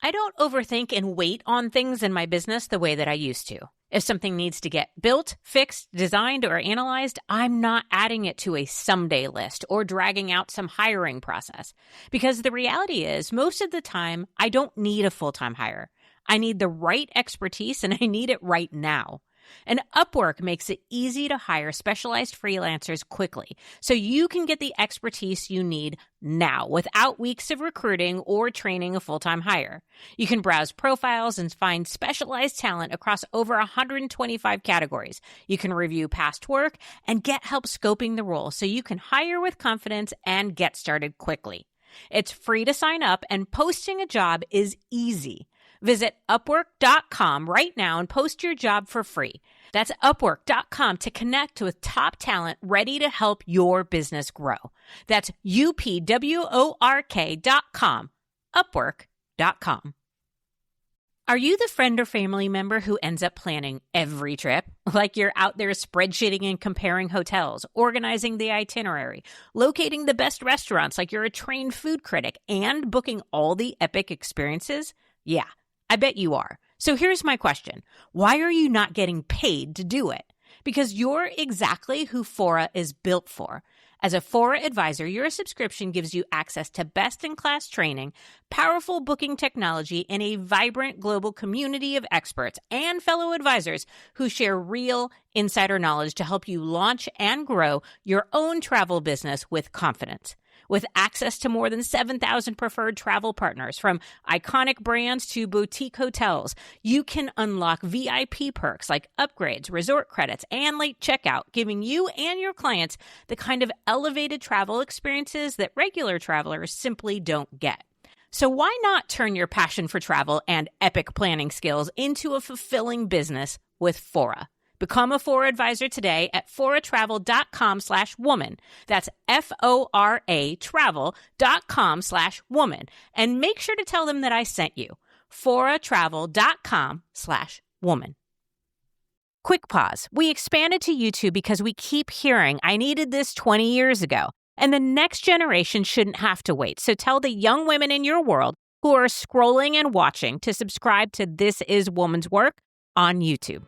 I don't overthink and wait on things in my business the way that I used to. If something needs to get built, fixed, designed, or analyzed, I'm not adding it to a someday list or dragging out some hiring process. Because the reality is, most of the time, I don't need a full-time hire. I need the right expertise and I need it right now. And Upwork makes it easy to hire specialized freelancers quickly, so you can get the expertise you need now without weeks of recruiting or training a full-time hire. You can browse profiles and find specialized talent across over 125 categories. You can review past work and get help scoping the role so you can hire with confidence and get started quickly. It's free to sign up and posting a job is easy. Visit Upwork.com right now and post your job for free. That's Upwork.com to connect with top talent ready to help your business grow. That's UPWORK.com. Upwork.com. Are you the friend or family member who ends up planning every trip? Like you're out there spreadsheeting and comparing hotels, organizing the itinerary, locating the best restaurants like you're a trained food critic, and booking all the epic experiences? Yeah, I bet you are. So here's my question. Why are you not getting paid to do it? Because you're exactly who Fora is built for. As a Fora advisor, your subscription gives you access to best-in-class training, powerful booking technology, and a vibrant global community of experts and fellow advisors who share real insider knowledge to help you launch and grow your own travel business with confidence. With access to more than 7,000 preferred travel partners, from iconic brands to boutique hotels, you can unlock VIP perks like upgrades, resort credits, and late checkout, giving you and your clients the kind of elevated travel experiences that regular travelers simply don't get. So why not turn your passion for travel and epic planning skills into a fulfilling business with Fora? Become a Fora advisor today at foratravel.com/woman. That's FORA travel.com/woman. And make sure to tell them that I sent you. foratravel.com/woman. Quick pause. We expanded to YouTube because we keep hearing, I needed this 20 years ago. And the next generation shouldn't have to wait. So tell the young women in your world who are scrolling and watching to subscribe to This Is Woman's Work on YouTube.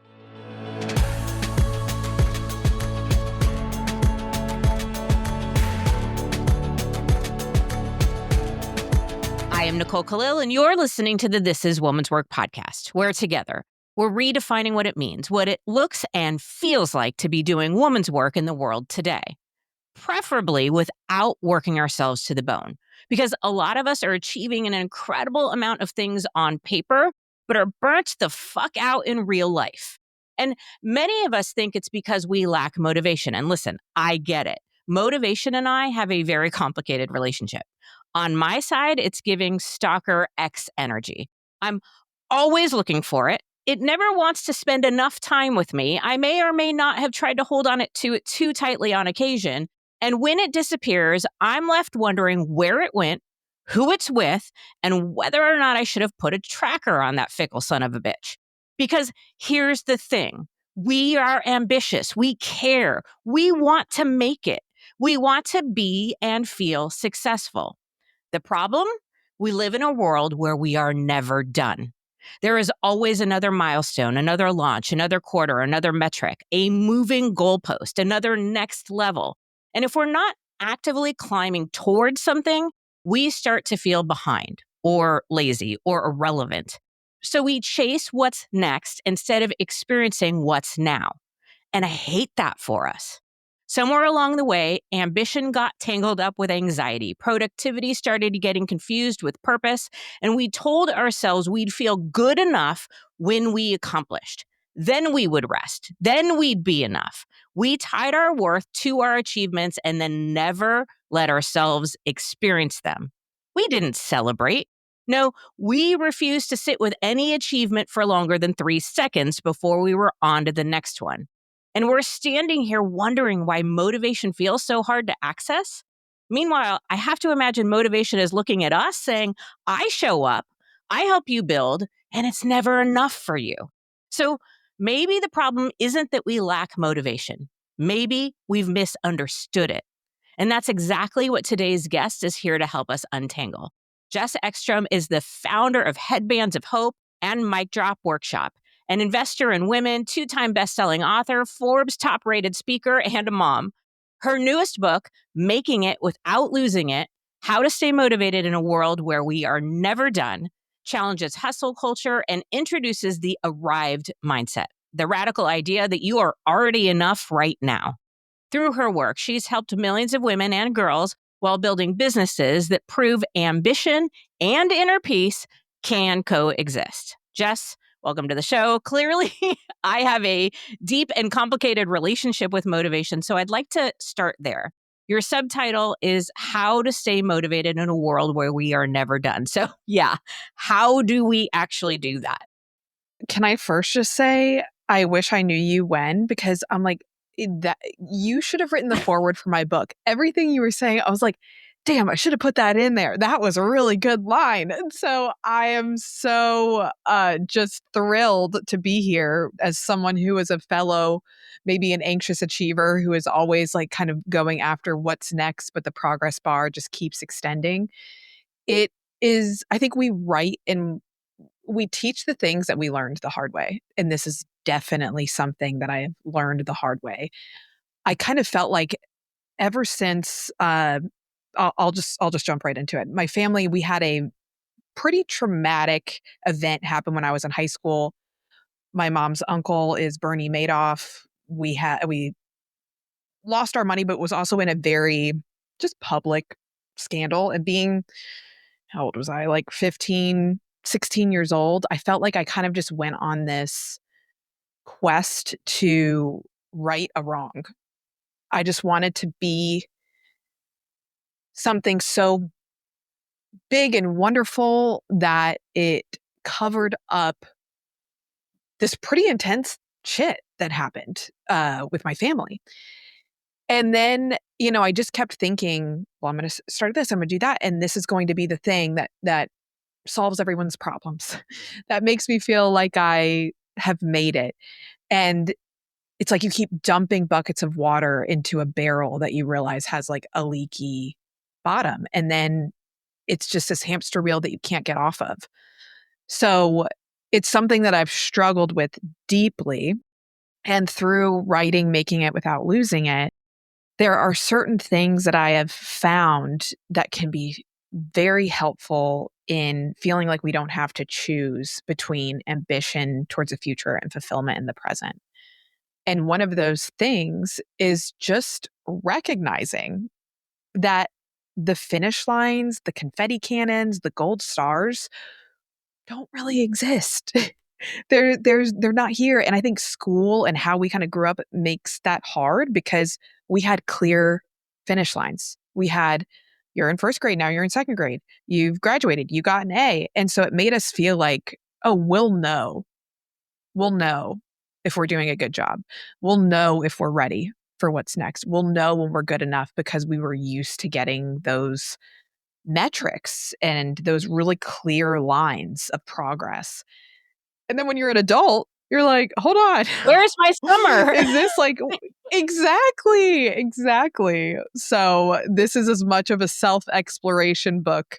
I am Nicole Khalil, and you're listening to the This Is Woman's Work podcast, where together we're redefining what it means, what it looks and feels like to be doing woman's work in the world today, preferably without working ourselves to the bone, because a lot of us are achieving an incredible amount of things on paper, but are burnt the fuck out in real life. And many of us think it's because we lack motivation. And listen, I get it. Motivation and I have a very complicated relationship. On my side, it's giving stalker X energy. I'm always looking for it. It never wants to spend enough time with me. I may or may not have tried to hold on to it too tightly on occasion. And when it disappears, I'm left wondering where it went, who it's with, and whether or not I should have put a tracker on that fickle son of a bitch. Because here's the thing. We are ambitious. We care. We want to make it. We want to be and feel successful. The problem? We live in a world where we are never done. There is always another milestone, another launch, another quarter, another metric, a moving goalpost, another next level. And if we're not actively climbing towards something, we start to feel behind or lazy or irrelevant. So we chase what's next instead of experiencing what's now. And I hate that for us. Somewhere along the way, ambition got tangled up with anxiety. Productivity started getting confused with purpose, and we told ourselves we'd feel good enough when we accomplished. Then we would rest. Then we'd be enough. We tied our worth to our achievements and then never let ourselves experience them. We didn't celebrate. No, we refused to sit with any achievement for longer than 3 seconds before we were on to the next one. And we're standing here wondering why motivation feels so hard to access. Meanwhile, I have to imagine motivation is looking at us saying, I show up, I help you build, and it's never enough for you. So maybe the problem isn't that we lack motivation. Maybe we've misunderstood it. And that's exactly what today's guest is here to help us untangle. Jess Ekstrom is the founder of Headbands of Hope and Mic Drop Workshop, an investor in women, two-time best-selling author, Forbes top-rated speaker, and a mom. Her newest book, Making It Without Losing It, How to Stay Motivated in a World Where We Are Never Done, challenges hustle culture and introduces the arrived mindset, the radical idea that you are already enough right now. Through her work, she's helped millions of women and girls while building businesses that prove ambition and inner peace can coexist. Jess, welcome to the show. Clearly, I have a deep and complicated relationship with motivation, so I'd like to start there. Your subtitle is How to Stay Motivated in a World Where We Are Never Done. So, yeah, how do we actually do that? Can I first just say, I wish I knew you when, because I'm like, that you should have written the forward for my book. Everything you were saying, I was like, damn, I should have put that in there. That was a really good line. And so I am so just thrilled to be here as someone who is a fellow, maybe an anxious achiever who is always like kind of going after what's next, but the progress bar just keeps extending. It is, I think we teach the things that we learned the hard way. And this is definitely something that I have learned the hard way. I kind of felt like ever since I'll just jump right into it. My family, we had a pretty traumatic event happen when I was in high school. My mom's uncle is Bernie Madoff. We lost our money, but was also in a very just public scandal. And being, how old was I? Like 15, 16 years old. I felt like I kind of just went on this quest to right a wrong. I just wanted to be something so big and wonderful that it covered up this pretty intense shit that happened with my family. And then, I just kept thinking, well, I'm going to start this, I'm going to do that, and this is going to be the thing that solves everyone's problems. That makes me feel like I have made it. And it's like you keep dumping buckets of water into a barrel that you realize has like a leaky bottom. And then it's just this hamster wheel that you can't get off of. So it's something that I've struggled with deeply. And through writing, Making It Without Losing It, there are certain things that I have found that can be very helpful in feeling like we don't have to choose between ambition towards the future and fulfillment in the present. And one of those things is just recognizing that the finish lines, the confetti cannons, the gold stars don't really exist. They're not here. And I think school and how we kind of grew up makes that hard because we had clear finish lines. We had, you're in first grade, now you're in second grade. You've graduated, you got an A. And so it made us feel like, oh, we'll know. We'll know if we're doing a good job. We'll know if we're ready for what's next. We'll know when we're good enough because we were used to getting those metrics and those really clear lines of progress. And then when you're an adult, you're like, hold on. Where's my summer? Is this like exactly. So this is as much of a self-exploration book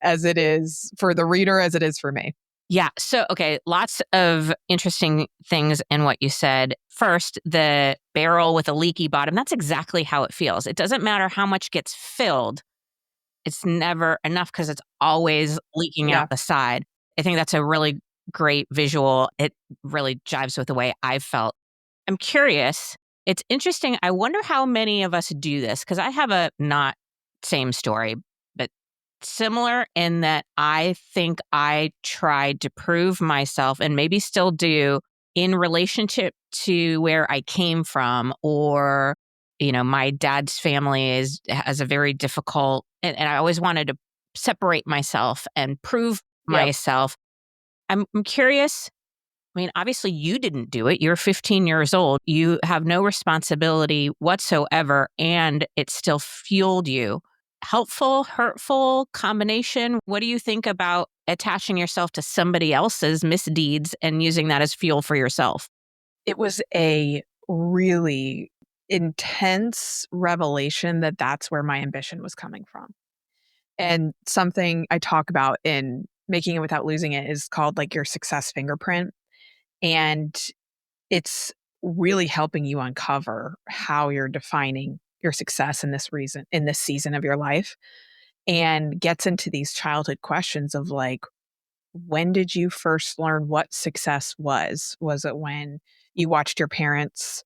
as it is for the reader as it is for me. Yeah. So, okay, lots of interesting things in what you said. First, the barrel with a leaky bottom. That's exactly how it feels. It doesn't matter how much gets filled. It's never enough because it's always leaking Yeah. out the side. I think that's a really great visual. It really jives with the way I've felt. I'm curious. It's interesting. I wonder how many of us do this because I have a not same story, but similar in that I think I tried to prove myself and maybe still do in relationship to where I came from or my dad's family has a very difficult and I always wanted to separate myself and prove Yep. myself. I'm curious. I mean, obviously you didn't do it. You're 15 years old. You have no responsibility whatsoever, and it still fueled you. Helpful, hurtful combination? What do you think about attaching yourself to somebody else's misdeeds and using that as fuel for yourself? It was a really intense revelation that that's where my ambition was coming from. And something I talk about in Making It Without Losing It is called like your success fingerprint. And it's really helping you uncover how you're defining your success in this season of your life, and gets into these childhood questions of like, when did you first learn what success was? Was it when you watched your parents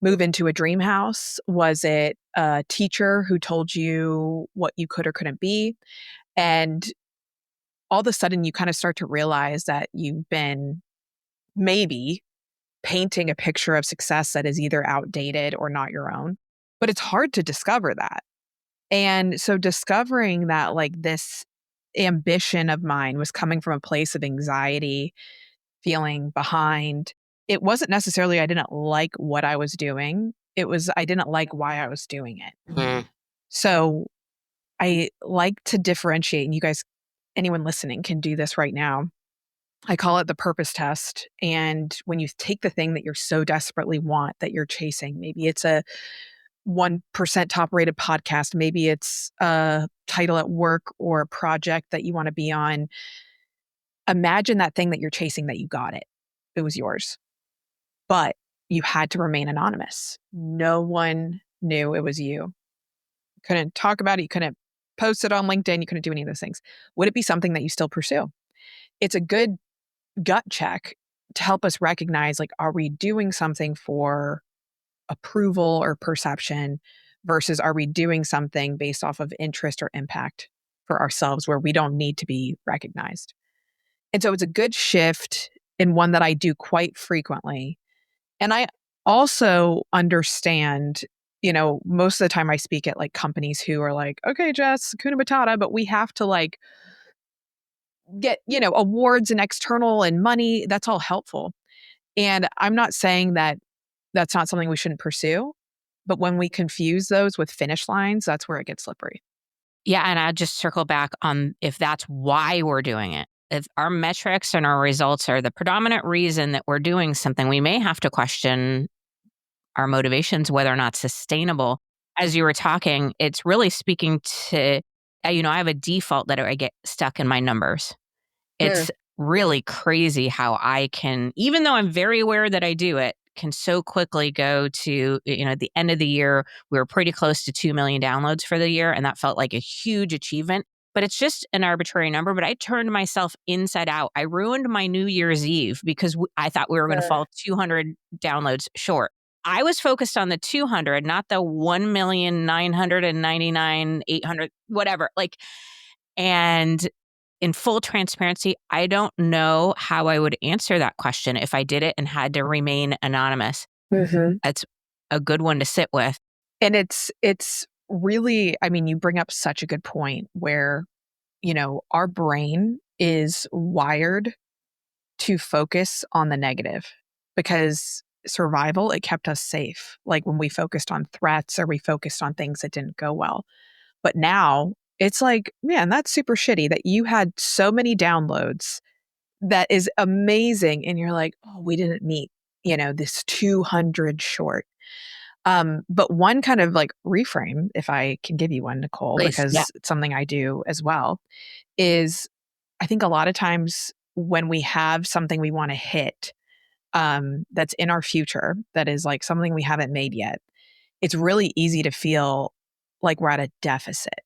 move into a dream house? Was it a teacher who told you what you could or couldn't be? And all of a sudden, you kind of start to realize that you've been maybe painting a picture of success that is either outdated or not your own. But it's hard to discover that. And so discovering that like this ambition of mine was coming from a place of anxiety, feeling behind. It wasn't necessarily I didn't like what I was doing. It was I didn't like why I was doing it. So I like to differentiate, and you guys, anyone listening can do this right now. I call it the purpose test. And when you take the thing that you're so desperately want that you're chasing, maybe it's a 1% top rated podcast, maybe it's a title at work or a project that you want to be on. Imagine that thing that you're chasing that you got it. It was yours, but you had to remain anonymous. No one knew it was you. You couldn't talk about it. You couldn't post it on LinkedIn. You couldn't do any of those things. Would it be something that you still pursue? It's a good gut check to help us recognize, like, are we doing something for approval or perception versus are we doing something based off of interest or impact for ourselves where we don't need to be recognized? And so it's a good shift, and one that I do quite frequently. And I also understand, most of the time I speak at like companies who are like, okay, Jess, Kuna Matata, but we have to like get, awards and external and money. That's all helpful. And I'm not saying that that's not something we shouldn't pursue, but when we confuse those with finish lines, that's where it gets slippery. Yeah, and I'll just circle back on if that's why we're doing it. If our metrics and our results are the predominant reason that we're doing something, we may have to question our motivations, whether or not sustainable. As you were talking, it's really speaking to, I have a default that I get stuck in my numbers. It's really crazy how I can, even though I'm very aware that I do it, can so quickly go to, at the end of the year, we were pretty close to 2 million downloads for the year. And that felt like a huge achievement, but it's just an arbitrary number. But I turned myself inside out. I ruined my New Year's Eve because I thought we were going to fall 200 downloads short. I was focused on the 200, not the 1,999,800, whatever. And in full transparency, I don't know how I would answer that question if I did it and had to remain anonymous. That's a good one to sit with. And it's really, I mean, you bring up such a good point where, our brain is wired to focus on the negative because survival, it kept us safe. Like when we focused on threats or we focused on things that didn't go well. But now it's like, man, that's super shitty that you had so many downloads. That is amazing. And you're like, oh, we didn't meet, this 200 short. But one kind of like reframe, if I can give you one, Nicole, Please. Yeah. because it's something I do as well, is I think a lot of times when we have something we want to hit, that's in our future, that is like something we haven't made yet, it's really easy to feel like we're at a deficit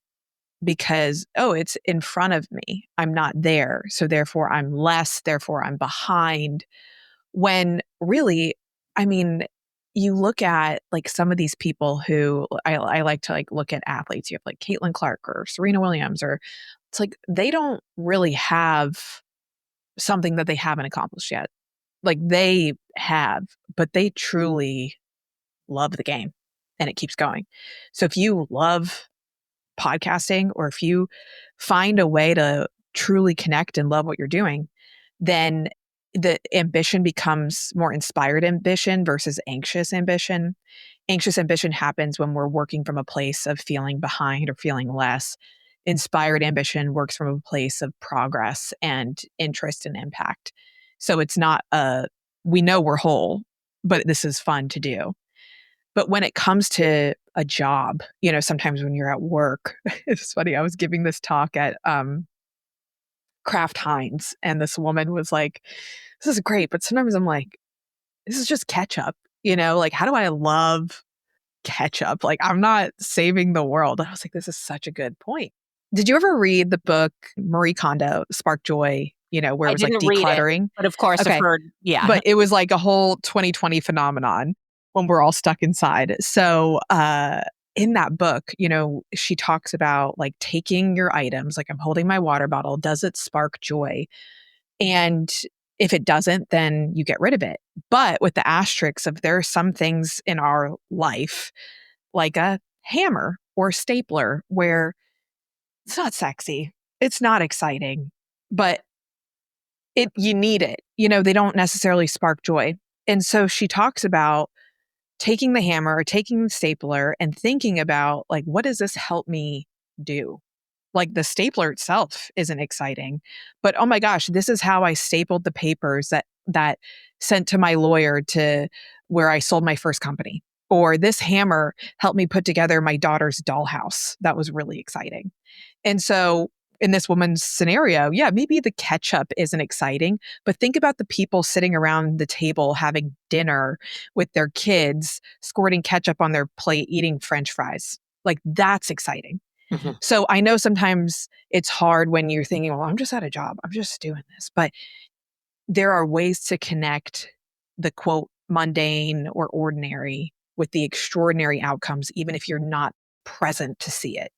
because, oh, it's in front of me. I'm not there. So therefore I'm less, therefore I'm behind. When really, I mean, you look at like some of these people who I like to like look at athletes. You have like Caitlin Clark or Serena Williams, or it's like they don't really have something that they haven't accomplished yet. Like they have, but they truly love the game and it keeps going. So if you love podcasting, or if you find a way to truly connect and love what you're doing, then the ambition becomes more inspired ambition versus anxious ambition. Anxious ambition happens when we're working from a place of feeling behind or feeling less. Inspired ambition works from a place of progress and interest and impact. So it's not we know we're whole, but this is fun to do. But when it comes to a job. Sometimes when you're at work, it's funny. I was giving this talk at Kraft Heinz, and this woman was like, "This is great," but sometimes I'm like, "This is just ketchup." Like, how do I love ketchup? Like, I'm not saving the world. I was like, this is such a good point. Did you ever read the book Marie Kondo, Spark Joy? Where it I was like didn't read it, decluttering. but of course I've Okay. heard, yeah. But it was like a whole 2020 phenomenon when we're all stuck inside. So, in that book, she talks about like taking your items, like I'm holding my water bottle. Does it spark joy? And if it doesn't, then you get rid of it. But with the asterisks of there are some things in our life, like a hammer or stapler, where it's not sexy, it's not exciting, but you need it. They don't necessarily spark joy. And so she talks about taking the hammer or taking the stapler and thinking about like, what does this help me do? Like the stapler itself isn't exciting, but oh my gosh, this is how I stapled the papers that sent to my lawyer to where I sold my first company. Or this hammer helped me put together my daughter's dollhouse. That was really exciting. And so in this woman's scenario, yeah, maybe the ketchup isn't exciting, but think about the people sitting around the table having dinner with their kids, squirting ketchup on their plate, eating French fries. Like that's exciting. Mm-hmm. So I know sometimes it's hard when you're thinking, well, I'm just at a job, I'm just doing this. But there are ways to connect the quote mundane or ordinary with the extraordinary outcomes, even if you're not present to see it.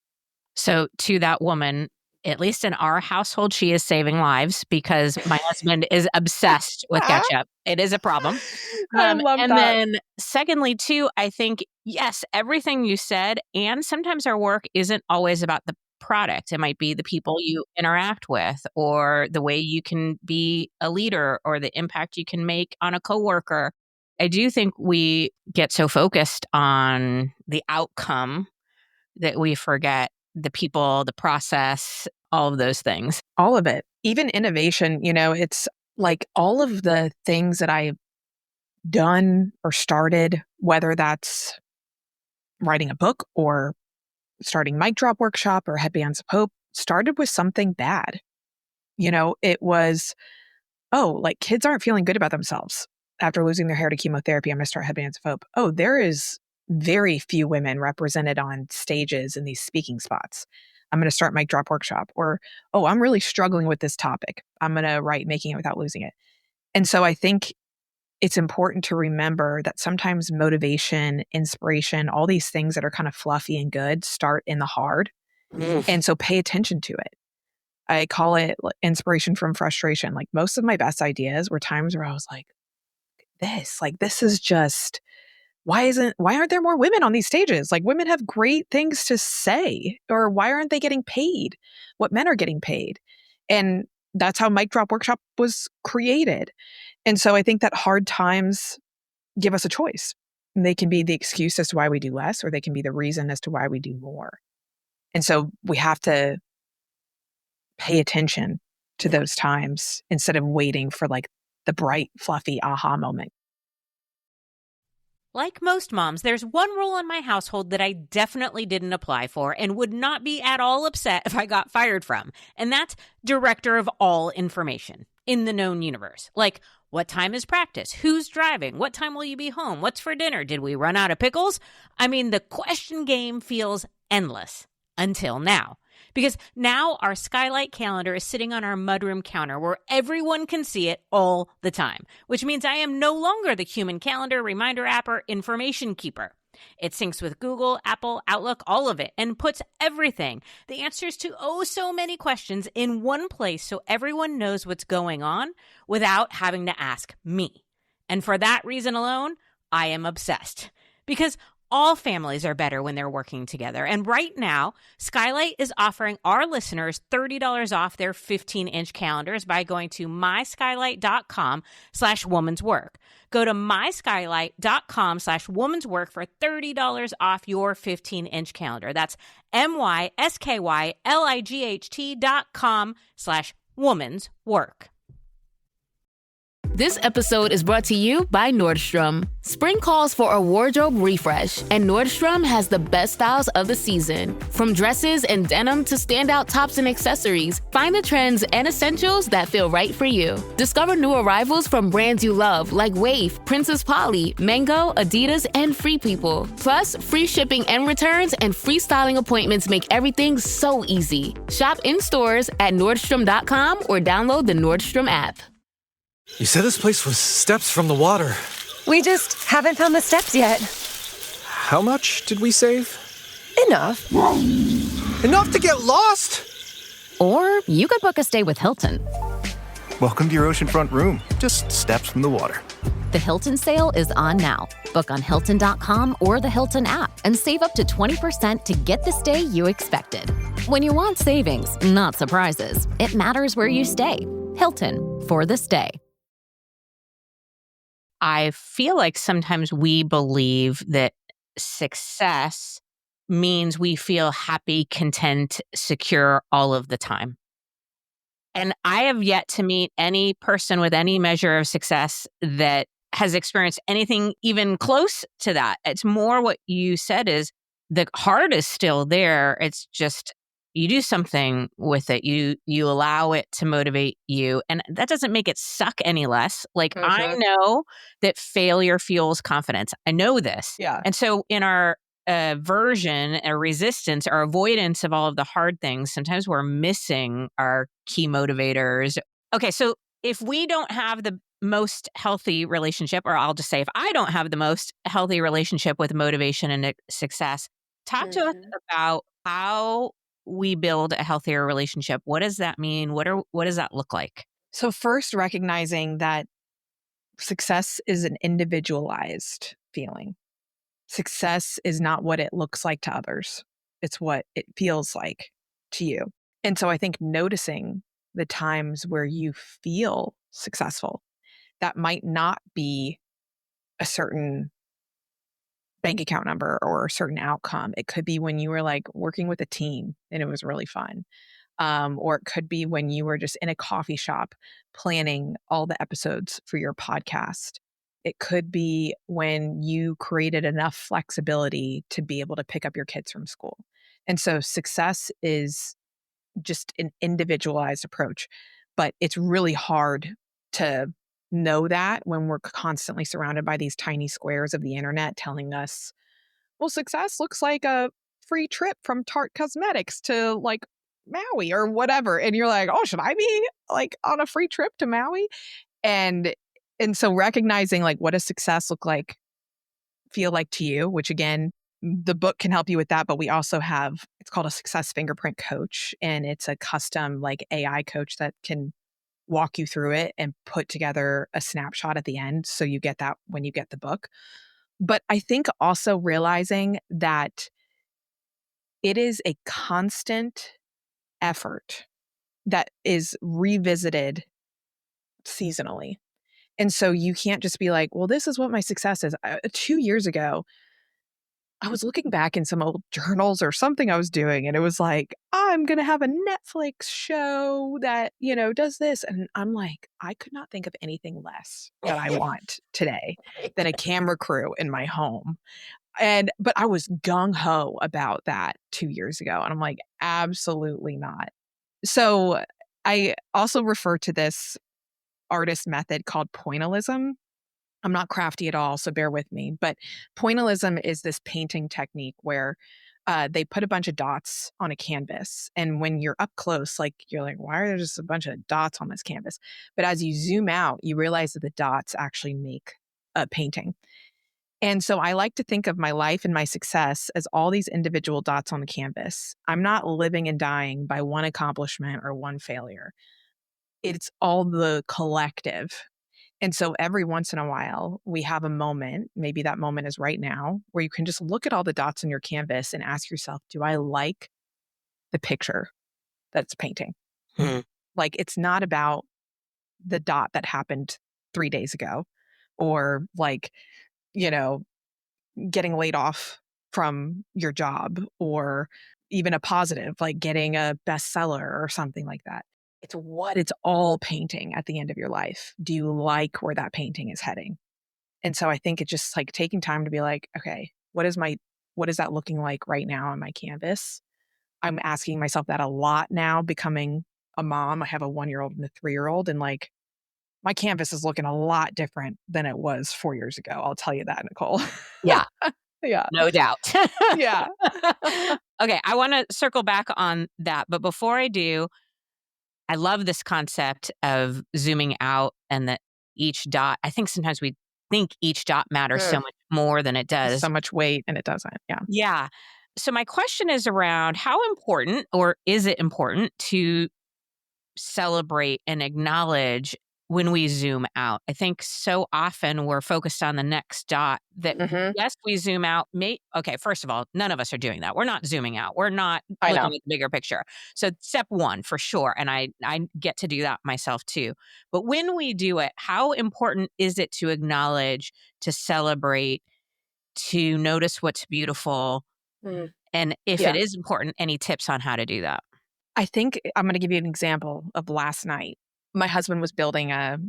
So to that woman, at least in our household, she is saving lives because my husband is obsessed with ketchup. It is a problem. I love and that. then secondly, too, I think, yes, everything you said, and sometimes our work isn't always about the product. It might be the people you interact with or the way you can be a leader or the impact you can make on a coworker. I do think we get so focused on the outcome that we forget the people, the process, all of those things. All of it. Even innovation, it's like all of the things that I've done or started, whether that's writing a book or starting Mic Drop Workshop or Headbands of Hope, started with something bad. It was, like kids aren't feeling good about themselves after losing their hair to chemotherapy. I'm going to start Headbands of Hope. Oh, there is very few women represented on stages in these speaking spots. I'm going to start Mic Drop Workshop. Or, oh, I'm really struggling with this topic. I'm going to write Making It Without Losing It. And so I think it's important to remember that sometimes motivation, inspiration, all these things that are kind of fluffy and good start in the hard. And so pay attention to it. I call it inspiration from frustration. Like most of my best ideas were times where I was like, this is just, why aren't there more women on these stages? Like women have great things to say, or why aren't they getting paid what men are getting paid? And that's how Mic Drop Workshop was created. And so I think that hard times give us a choice. And they can be the excuse as to why we do less, or they can be the reason as to why we do more. And so we have to pay attention to those times instead of waiting for like the bright, fluffy aha moment. Like most moms, there's one rule in my household that I definitely didn't apply for and would not be at all upset if I got fired from. And that's director of all information in the known universe. Like, what time is practice? Who's driving? What time will you be home? What's for dinner? Did we run out of pickles? I mean, the question game feels endless until now. Because now our skylight calendar is sitting on our mudroom counter where everyone can see it all the time, which means I am no longer the human calendar, reminder app, or information keeper. It syncs with Google, Apple, Outlook, all of it, and puts everything, the answers to so many questions in one place so everyone knows what's going on without having to ask me. And for that reason alone, I am obsessed. Because all families are better when they're working together. And right now, Skylight is offering our listeners $30 off their 15-inch calendars by going to myskylight.com/womanswork. Go to myskylight.com/womanswork for $30 off your 15-inch calendar. That's myskylight.com/womanswork. This episode is brought to you by Nordstrom. Spring calls for a wardrobe refresh, and Nordstrom has the best styles of the season. From dresses and denim to standout tops and accessories, find the trends and essentials that feel right for you. Discover new arrivals from brands you love like Wave, Princess Polly, Mango, Adidas, and Free People. Plus, free shipping and returns and free styling appointments make everything so easy. Shop in stores at Nordstrom.com or download the Nordstrom app. You said this place was steps from the water. We just haven't found the steps yet. How much did we save? Enough. Enough to get lost? Or you could book a stay with Hilton. Welcome to your oceanfront room, just steps from the water. The Hilton sale is on now. Book on Hilton.com or the Hilton app and save up to 20% to get the stay you expected. When you want savings, not surprises, it matters where you stay. Hilton, for the stay. I feel like sometimes we believe that success means we feel happy, content, secure all of the time. And I have yet to meet any person with any measure of success that has experienced anything even close to that. It's more what you said is the heart is still there. It's just you do something with it. You allow it to motivate you. And that doesn't make it suck any less. Like I know that failure fuels confidence. I know this. Yeah. And so in our aversion or resistance or avoidance of all of the hard things, sometimes we're missing our key motivators. Okay, so if we don't have the most healthy relationship, or I'll just say if I don't have the most healthy relationship with motivation and success, talk to us about how we build a healthier relationship. What does that mean? What does that look like? So first, recognizing that success is an individualized feeling. Success is not what it looks like to others. It's what it feels like to you. And so I think noticing the times where you feel successful, that might not be a certain bank account number or a certain outcome. It could be when you were like working with a team and it was really fun. Or it could be when you were just in a coffee shop planning all the episodes for your podcast. It could be when you created enough flexibility to be able to pick up your kids from school. And so success is just an individualized approach, but it's really hard to know that when we're constantly surrounded by these tiny squares of the internet telling us, well, success looks like a free trip from Tarte Cosmetics to like Maui or whatever. And you're like, oh, should I be like on a free trip to Maui? And so recognizing like what does success look like, feel like to you, which again, the book can help you with that. But we also have, it's called a success fingerprint coach. And it's a custom like AI coach that can walk you through it and put together a snapshot at the end. So you get that when you get the book. But I think also realizing that it is a constant effort that is revisited seasonally. And so you can't just be like, well, this is what my success is. 2 years ago, I was looking back in some old journals or something I was doing, and it was like, I'm going to have a Netflix show that, does this. And I'm like, I could not think of anything less that I want today than a camera crew in my home. But I was gung ho about that 2 years ago. And I'm like, absolutely not. So I also refer to this artist method called pointillism. I'm not crafty at all, so bear with me. But pointillism is this painting technique where they put a bunch of dots on a canvas. And when you're up close, like you're like, why are there just a bunch of dots on this canvas? But as you zoom out, you realize that the dots actually make a painting. And so I like to think of my life and my success as all these individual dots on the canvas. I'm not living and dying by one accomplishment or one failure. It's all the collective. And so every once in a while, we have a moment, maybe that moment is right now, where you can just look at all the dots on your canvas and ask yourself, do I like the picture that's painting? Like, it's not about the dot that happened 3 days ago or like, getting laid off from your job or even a positive, like getting a bestseller or something like that. It's what it's all painting at the end of your life. Do you like where that painting is heading? And so I think it's just like taking time to be like, okay, what is that looking like right now on my canvas? I'm asking myself that a lot now, becoming a mom. I have a 1-year-old and a 3-year-old, and like my canvas is looking a lot different than it was 4 years ago. I'll tell you that, Nicole. Yeah, Yeah. no doubt. Yeah. Okay, I want to circle back on that. But before I do, I love this concept of zooming out and that each dot, I think sometimes we think each dot matters so Mm. much more than it does. So much weight and it doesn't. Yeah. Yeah. So my question is around how important, or is it important to celebrate and acknowledge when we zoom out? I think so often we're focused on the next dot that, Hmm. yes, we zoom out. Okay, first of all, none of us are doing that. We're not zooming out. We're not I looking know. at the bigger picture. So step one for sure. And I get to do that myself too. But when we do it, how important is it to acknowledge, to celebrate, to notice what's beautiful? Mm. And if it Yeah. is important, any tips on how to do that? I think I'm going to give you an example of last night. My husband was building a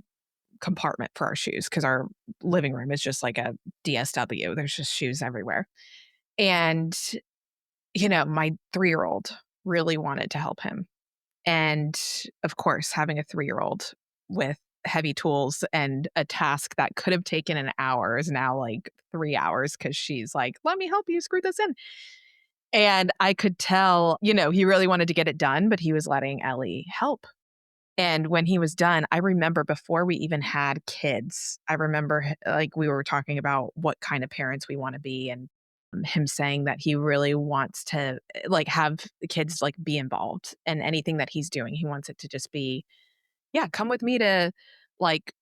compartment for our shoes because our living room is just like a DSW. There's just shoes everywhere. And, my 3-year-old really wanted to help him. And of course, having a 3-year-old with heavy tools and a task that could have taken an hour is now like 3 hours because she's like, let me help you screw this in. And I could tell, he really wanted to get it done, but he was letting Ellie help. And when he was done, I remember before we even had kids, I remember like we were talking about what kind of parents we want to be, and him saying that he really wants to like have the kids like be involved in anything that he's doing. He wants it to just be, yeah, come with me to like,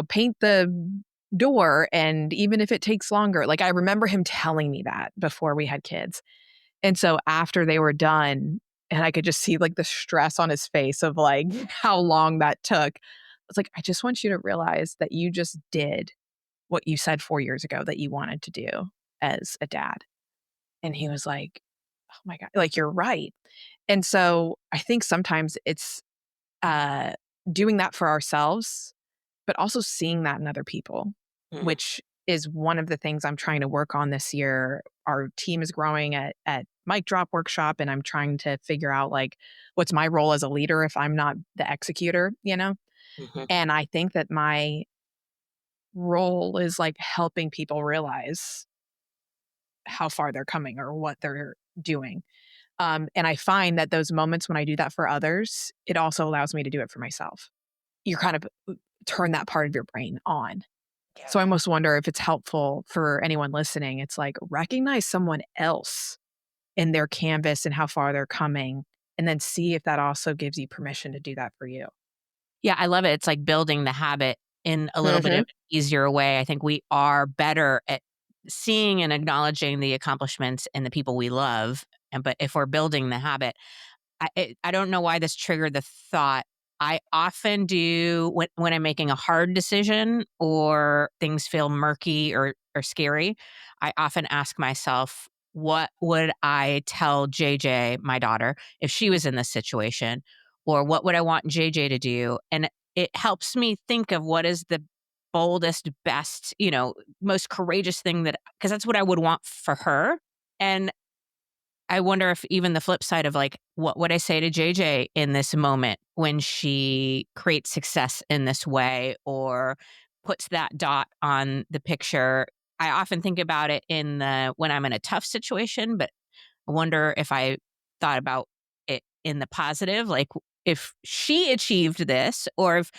paint the door. And even if it takes longer, like I remember him telling me that before we had kids. And so after they were done, and I could just see like the stress on his face of like how long that took. I was like, I just want you to realize that you just did what you said 4 years ago that you wanted to do as a dad. And he was like, oh my God, like you're right. And so I think sometimes it's uh doing that for ourselves, but also seeing that in other people, Mhm. which is one of the things I'm trying to work on this year. Our team is growing at Mic Drop Workshop, and I'm trying to figure out like what's my role as a leader if I'm not the executor. Mhm. And I think that my role is like helping people realize how far they're coming or what they're doing. And I find that those moments when I do that for others, it also allows me to do it for myself. You kind of turn that part of your brain on. So I almost wonder if it's helpful for anyone listening. It's like recognize someone else in their canvas and how far they're coming, and then see if that also gives you permission to do that for you. Yeah, I love it. It's like building the habit in a little bit of Hmm. an easier way. I think we are better at seeing and acknowledging the accomplishments and the people we love. But if we're building the habit, I don't know why this triggered the thought. I often do when I'm making a hard decision or things feel murky or scary. I often ask myself, what would I tell JJ, my daughter, if she was in this situation? Or what would I want JJ to do? And it helps me think of what is the boldest, best, most courageous thing because that's what I would want for her. And I wonder if even the flip side of like, what would I say to JJ in this moment when she creates success in this way or puts that dot on the picture? I often think about it when I'm in a tough situation, but I wonder if I thought about it in the positive, like if she achieved this or if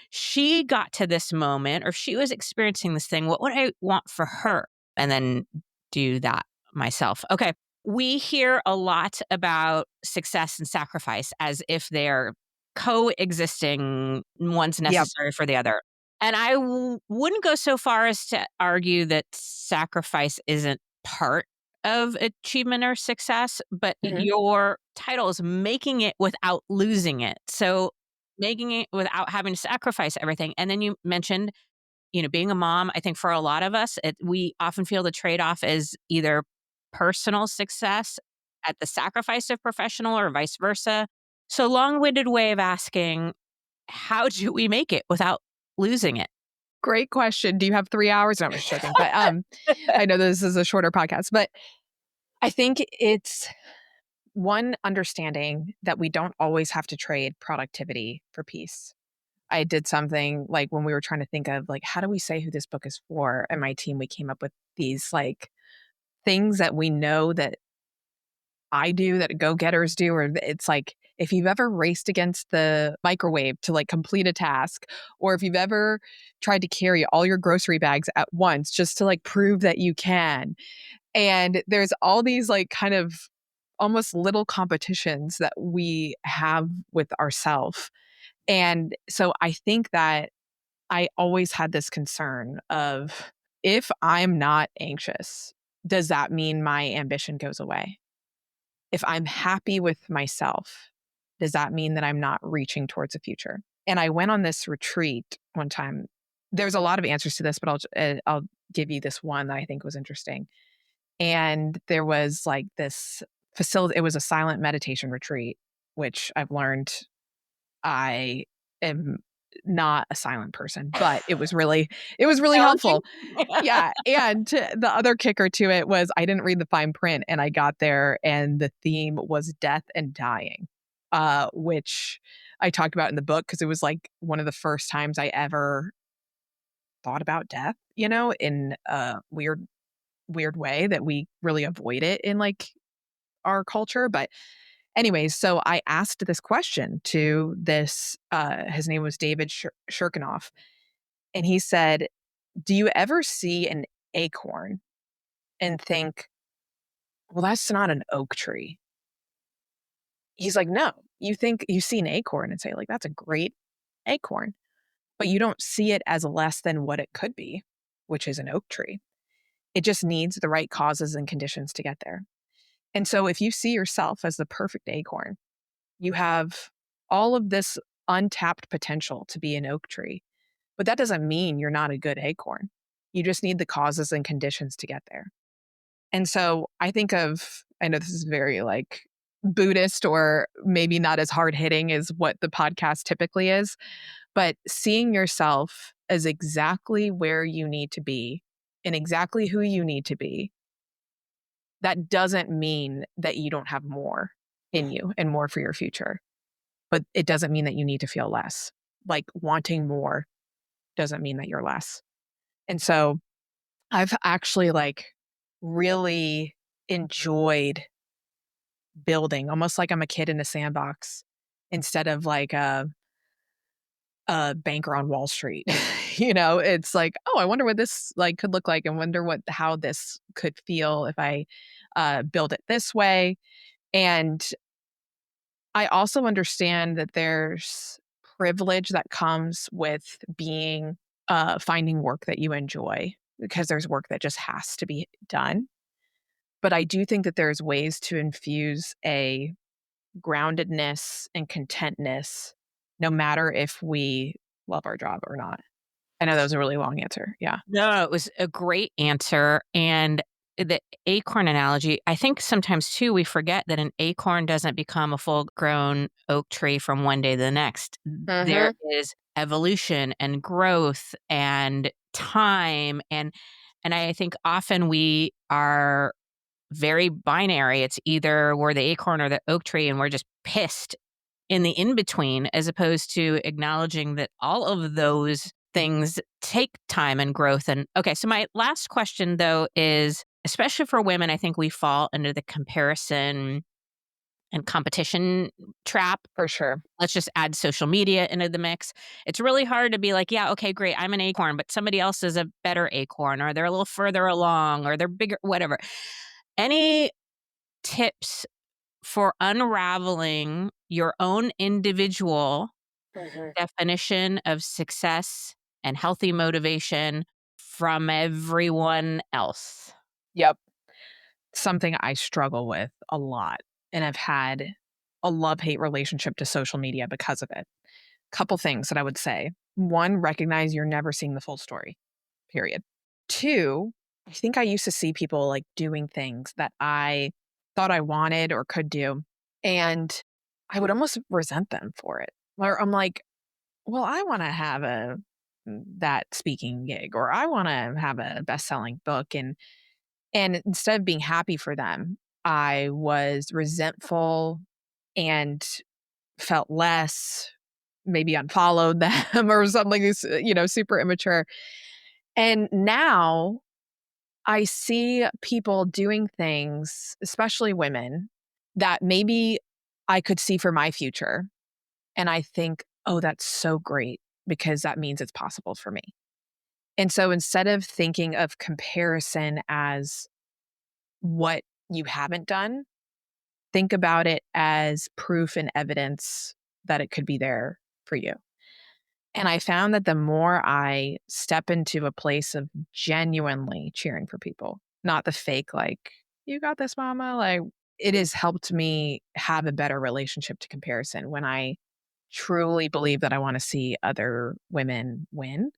she got to this moment or if she was experiencing this thing, what would I want for her? And then do that myself. Okay. We hear a lot about success and sacrifice as if they're coexisting, one's Yep. necessary for the other. And I wouldn't go so far as to argue that sacrifice isn't part of achievement or success, but Hmm. your title is making it without losing it. So making it without having to sacrifice everything. And then you mentioned, being a mom. I think for a lot of us, we often feel the trade-off is either personal success at the sacrifice of professional or vice versa. So long-winded way of asking, how do we make it without losing it? Great question. Do you have 3 hours? No, I'm just joking. But I know this is a shorter podcast, but I think it's one, understanding that we don't always have to trade productivity for peace. I did something like when we were trying to think of like, how do we say who this book is for? And my team, we came up with these like things that we know that I do, that go-getters do, or it's like if you've ever raced against the microwave to like complete a task, or if you've ever tried to carry all your grocery bags at once just to like prove that you can. And there's all these like kind of almost little competitions that we have with ourselves. And so I think that I always had this concern of, if I'm not anxious, does that mean my ambition goes away? If I'm happy with myself, does that mean that I'm not reaching towards the future? And I went on this retreat one time. There's a lot of answers to this, but I'll give you this one that I think was interesting. And there was like this facility. It was a silent meditation retreat, which I've learned I am not a silent person, but it was really helpful. Yeah. And the other kicker to it was I didn't read the fine print, and I got there and the theme was death and dying, which I talked about in the book because it was like one of the first times I ever thought about death, in a weird way that we really avoid it in like our culture. But anyways, so I asked this question to this, his name was David Shirkinoff, and he said, do you ever see an acorn and think, well, that's not an oak tree? He's like, no, you see an acorn and say like, that's a great acorn, but you don't see it as less than what it could be, which is an oak tree. It just needs the right causes and conditions to get there. And so if you see yourself as the perfect acorn, you have all of this untapped potential to be an oak tree, but that doesn't mean you're not a good acorn. You just need the causes and conditions to get there. And so I know this is very like Buddhist or maybe not as hard hitting as what the podcast typically is, but seeing yourself as exactly where you need to be and exactly who you need to be, that doesn't mean that you don't have more in you and more for your future. But it doesn't mean that you need to feel less. Like wanting more doesn't mean that you're less. And so I've actually like really enjoyed building, almost like I'm a kid in a sandbox instead of like a banker on Wall Street. It's like, oh, I wonder what this like could look like, and wonder how this could feel if I build it this way. And I also understand that there's privilege that comes with finding work that you enjoy, because there's work that just has to be done. But I do think that there's ways to infuse a groundedness and contentness, no matter if we love our job or not. I know that was a really long answer. Yeah. No, it was a great answer. And the acorn analogy, I think sometimes too, we forget that an acorn doesn't become a full grown oak tree from one day to the next. There is evolution and growth and time. And I think often we are very binary. It's either we're the acorn or the oak tree, and we're just pissed in the in-between, as opposed to acknowledging that all of those things take time and growth. And okay, so my last question though is, especially for women, I think we fall into the comparison and competition trap. For sure. Let's just add social media into the mix. It's really hard to be like, yeah, okay, great, I'm an acorn, but somebody else is a better acorn, or they're a little further along, or they're bigger, whatever. Any tips for unraveling your own individual definition of success and healthy motivation from everyone else? Yep. Something I struggle with a lot. And I've had a love-hate relationship to social media because of it. Couple things that I would say. One, recognize you're never seeing the full story, period. Two, I think I used to see people like doing things that I thought I wanted or could do. And I would almost resent them for it. Or I'm like, well, I want to have that speaking gig, or I want to have a best-selling book. And instead of being happy for them, I was resentful and felt less, maybe unfollowed them or something, super immature. And now I see people doing things, especially women, that maybe I could see for my future. And I think, oh, that's so great because that means it's possible for me. And so instead of thinking of comparison as what you haven't done, think about it as proof and evidence that it could be there for you. And I found that the more I step into a place of genuinely cheering for people, not the fake, like, you got this, mama, like, it has helped me have a better relationship to comparison when I truly believe that I want to see other women win.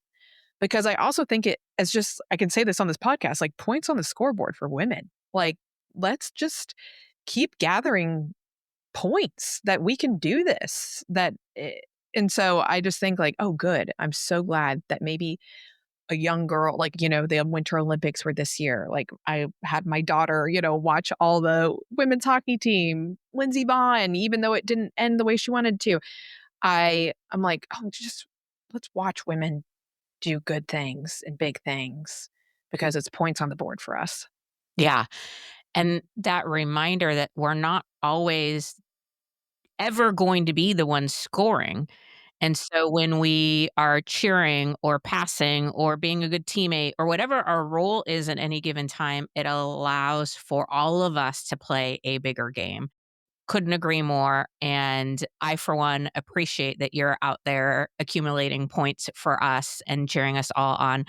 Because I also think it as just, I can say this on this podcast, like points on the scoreboard for women. Like, let's just keep gathering points that we can do this. And so I just think like, oh, good. I'm so glad that maybe a young girl, like, the Winter Olympics were this year. Like I had my daughter, watch all the women's hockey team, Lindsey Vonn, even though it didn't end the way she wanted to. I'm like, oh, just let's watch women do good things and big things because it's points on the board for us. Yeah. And that reminder that we're not always ever going to be the ones scoring. And so when we are cheering or passing or being a good teammate or whatever our role is at any given time, it allows for all of us to play a bigger game. Couldn't agree more. And I, for one, appreciate that you're out there accumulating points for us and cheering us all on.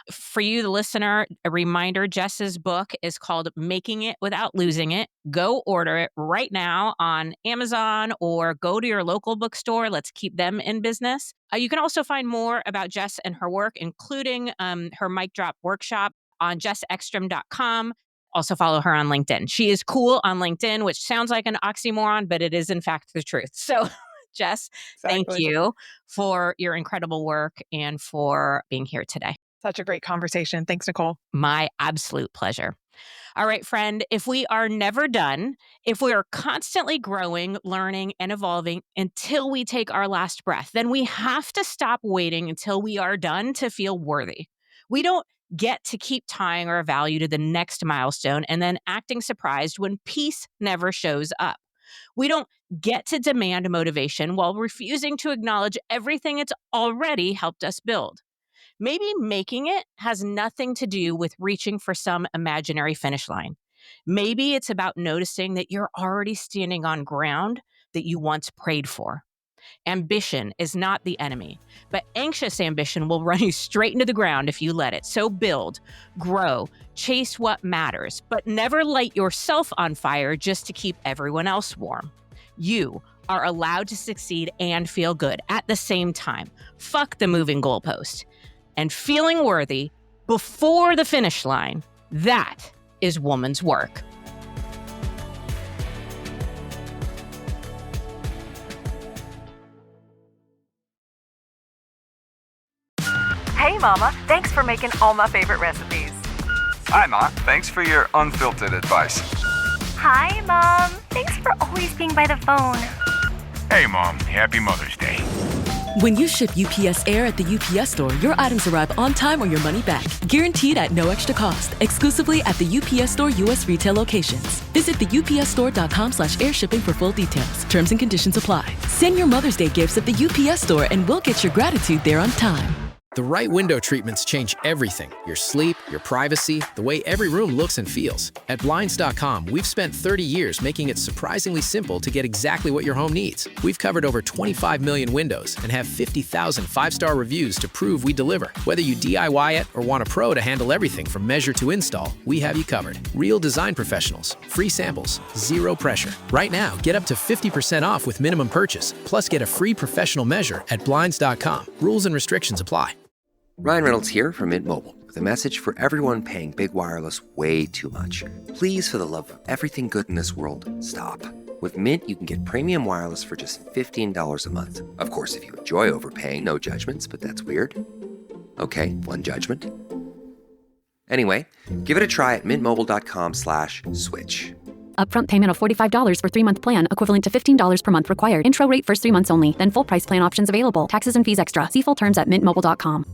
For you, the listener, a reminder, Jess's book is called Making It Without Losing It. Go order it right now on Amazon or go to your local bookstore. Let's keep them in business. You can also find more about Jess and her work, including her mic drop workshop on jessekstrom.com. Also follow her on LinkedIn. She is cool on LinkedIn, which sounds like an oxymoron, but it is in fact the truth. So Jess, Thank you for your incredible work and for being here today. Such a great conversation. Thanks, Nicole. My absolute pleasure. All right, friend, if we are never done, if we are constantly growing, learning, and evolving until we take our last breath, then we have to stop waiting until we are done to feel worthy. We don't get to keep tying our value to the next milestone and then acting surprised when peace never shows up. We don't get to demand motivation while refusing to acknowledge everything it's already helped us build. Maybe making it has nothing to do with reaching for some imaginary finish line. Maybe it's about noticing that you're already standing on ground that you once prayed for. Ambition is not the enemy, but anxious ambition will run you straight into the ground if you let it. So build, grow, chase what matters, but never light yourself on fire just to keep everyone else warm. You are allowed to succeed and feel good at the same time. Fuck the moving goalpost. And feeling worthy before the finish line, that is woman's work. Hey, Mama. Thanks for making all my favorite recipes. Hi, Ma. Thanks for your unfiltered advice. Hi, Mom. Thanks for always being by the phone. Hey, Mom. Happy Mother's Day. When you ship UPS Air at the UPS Store, your items arrive on time or your money back. Guaranteed at no extra cost. Exclusively at the UPS Store U.S. retail locations. Visit theupsstore.com/airshipping for full details. Terms and conditions apply. Send your Mother's Day gifts at the UPS Store and we'll get your gratitude there on time. The right window treatments change everything. Your sleep, your privacy, the way every room looks and feels. At Blinds.com, we've spent 30 years making it surprisingly simple to get exactly what your home needs. We've covered over 25 million windows and have 50,000 five-star reviews to prove we deliver. Whether you DIY it or want a pro to handle everything from measure to install, we have you covered. Real design professionals, free samples, zero pressure. Right now, get up to 50% off with minimum purchase, plus get a free professional measure at Blinds.com. Rules and restrictions apply. Ryan Reynolds here from Mint Mobile with a message for everyone paying big wireless way too much. Please, for the love of everything good in this world, stop. With Mint, you can get premium wireless for just $15 a month. Of course, if you enjoy overpaying, no judgments, but that's weird. Okay, one judgment. Anyway, give it a try at mintmobile.com/switch. Upfront payment of $45 for 3-month plan, equivalent to $15 per month required. Intro rate first 3 months only, then full price plan options available. Taxes and fees extra. See full terms at mintmobile.com.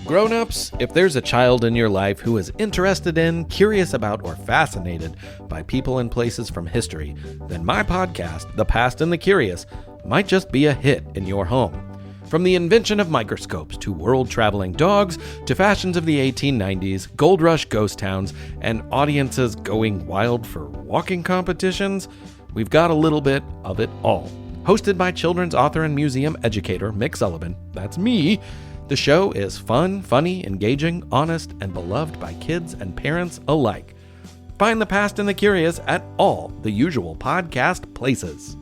Grown-ups, if there's a child in your life who is interested in, curious about, or fascinated by people and places from history, then my podcast, The Past and the Curious, might just be a hit in your home. From the invention of microscopes to world-traveling dogs to fashions of the 1890s, gold rush ghost towns, and audiences going wild for walking competitions, we've got a little bit of it all. Hosted by children's author and museum educator Mick Sullivan, that's me, the show is fun, funny, engaging, honest, and beloved by kids and parents alike. Find The Past and the Curious at all the usual podcast places.